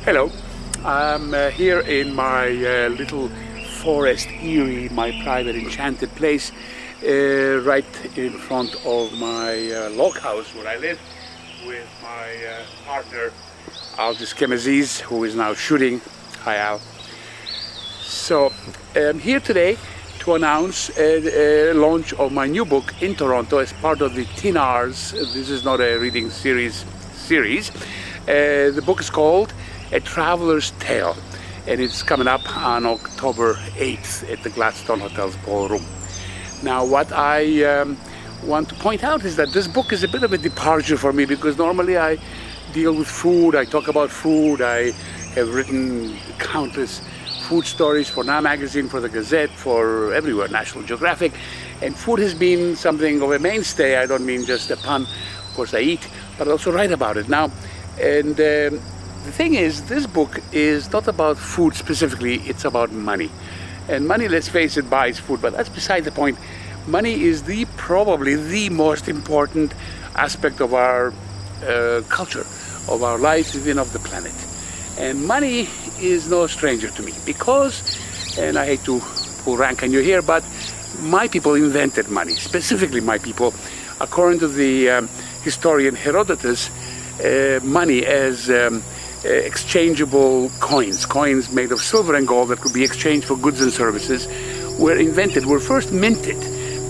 Hello, I'm here in my little forest Erie, my private enchanted place, right in front of my log house where I live with my partner Algis Kemezys, who is now shooting. Hi Al. So I'm here today to announce a launch of my new book in Toronto as part of the TINARS. This is not a reading series. The book is called A Traveler's Tale, and it's coming up on October 8th at the Gladstone Hotel's Ballroom. Now, what I want to point out is that this book is a bit of a departure for me, because normally I deal with food, I talk about food, I have written countless food stories for Now Magazine, for the Gazette, for everywhere, National Geographic, and food has been something of a mainstay. I don't mean just a pun, of course I eat, but I also write about it now. And the thing is, this book is not about food specifically, it's about money. And money, let's face it, buys food, but that's beside the point. Money is probably the most important aspect of our culture, of our life, even of the planet. And money is no stranger to me, because, and I hate to pull rank on you here, but my people invented money, specifically my people. According to the historian Herodotus, money as exchangeable coins made of silver and gold that could be exchanged for goods and services were first minted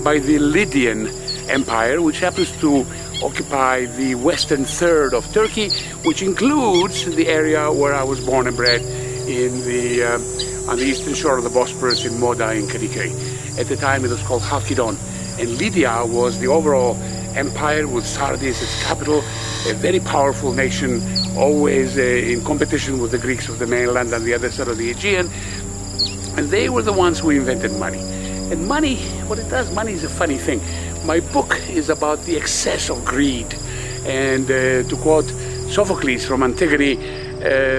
by the Lydian Empire, which happens to occupy the western third of Turkey, which includes the area where I was born and bred on the eastern shore of the Bosporus in Moda in Kadıköy. At the time it was called Halkidon, and Lydia was the overall empire with Sardis its capital, a very powerful nation, always in competition with the Greeks of the mainland on the other side of the Aegean. And they were the ones who invented money. And money, what it does, money is a funny thing. My book is about the excess of greed. And to quote Sophocles from Antigone,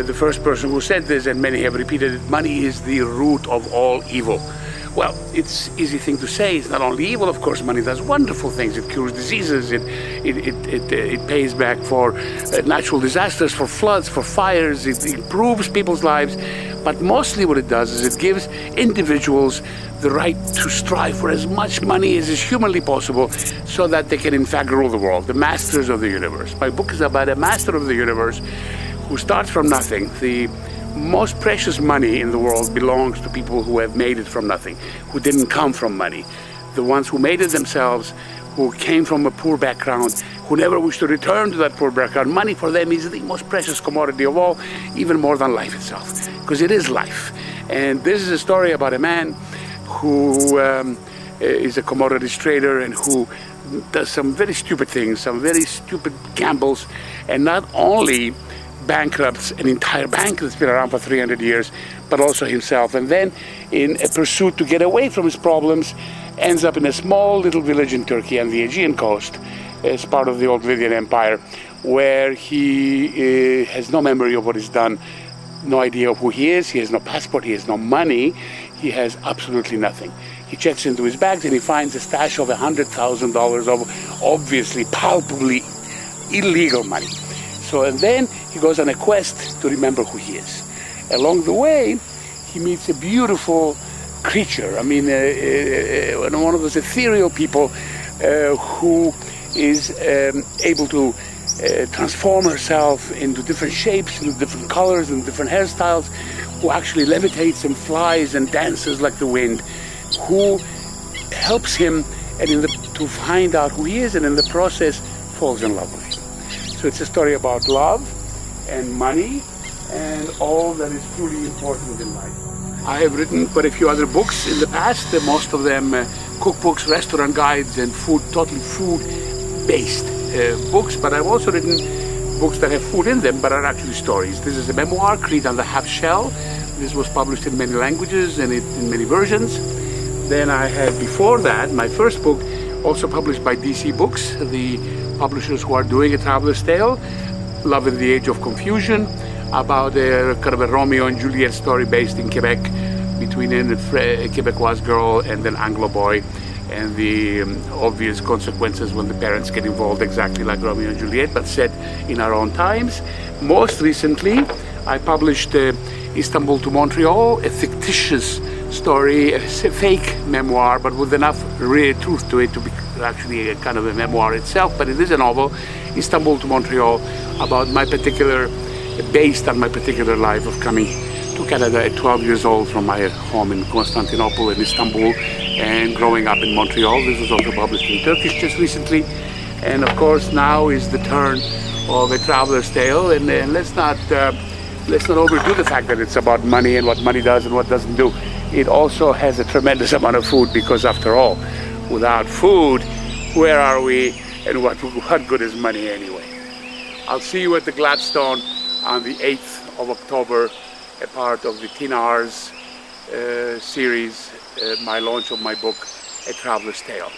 the first person who said this, and many have repeated it, money is the root of all evil. Well, it's an easy thing to say. It's not only evil, of course. Money does wonderful things. It cures diseases. It pays back for natural disasters, for floods, for fires. It improves people's lives. But mostly what it does is it gives individuals the right to strive for as much money as is humanly possible, so that they can in fact rule the world, the masters of the universe. My book is about a master of the universe who starts from nothing. The most precious money in the world belongs to people who have made it from nothing, who didn't come from money. The ones who made it themselves, who came from a poor background, who never wish to return to that poor background. Money for them is the most precious commodity of all, even more than life itself, because it is life. And this is a story about a man who is a commodities trader and who does some very stupid things, some very stupid gambles, and not only bankrupts an entire bank that's been around for 300 years, but also himself. And then, in a pursuit to get away from his problems, ends up in a small little village in Turkey on the Aegean coast, as part of the old Lydian Empire, where he has no memory of what he's done, no idea of who he is, he has no passport, he has no money, he has absolutely nothing. He checks into his bags and he finds a stash of $100,000 of obviously, palpably illegal money. So, and then he goes on a quest to remember who he is. Along the way, he meets a beautiful creature. I mean, one of those ethereal people who is able to transform herself into different shapes, into different colors, and different hairstyles, who actually levitates and flies and dances like the wind, who helps him to find out who he is, and in the process falls in love with him. So it's a story about love and money and all that is truly important in life. I have written quite a few other books in the past, most of them cookbooks, restaurant guides, and totally food-based books, but I've also written books that have food in them but are actually stories. This is a memoir, Crete on the Half Shell. This was published in many languages and in many versions. Then I had, before that, my first book, also published by DC Books, the publishers who are doing A Traveler's Tale, Love in the Age of Confusion, about a kind of a Romeo and Juliet story based in Quebec between a Quebecois girl and an Anglo boy, and the obvious consequences when the parents get involved, exactly like Romeo and Juliet, but set in our own times. Most recently, I published Istanbul to Montreal, a fictitious story, a fake memoir, but with enough real truth to it to be actually a kind of a memoir itself. But it is a novel, Istanbul to Montreal, about based on my particular life of coming to Canada at 12 years old from my home in Constantinople in Istanbul and growing up in Montreal. This was also published in Turkish just recently. And of course now is the turn of A Traveler's Tale, and let's not overdo the fact that it's about money and what money does and what doesn't do. It also has a tremendous amount of food, because after all, without food, where are we, and what good is money anyway? I'll see you at the Gladstone on the 8th of October, a part of the TINARS series, my launch of my book, A Traveler's Tale.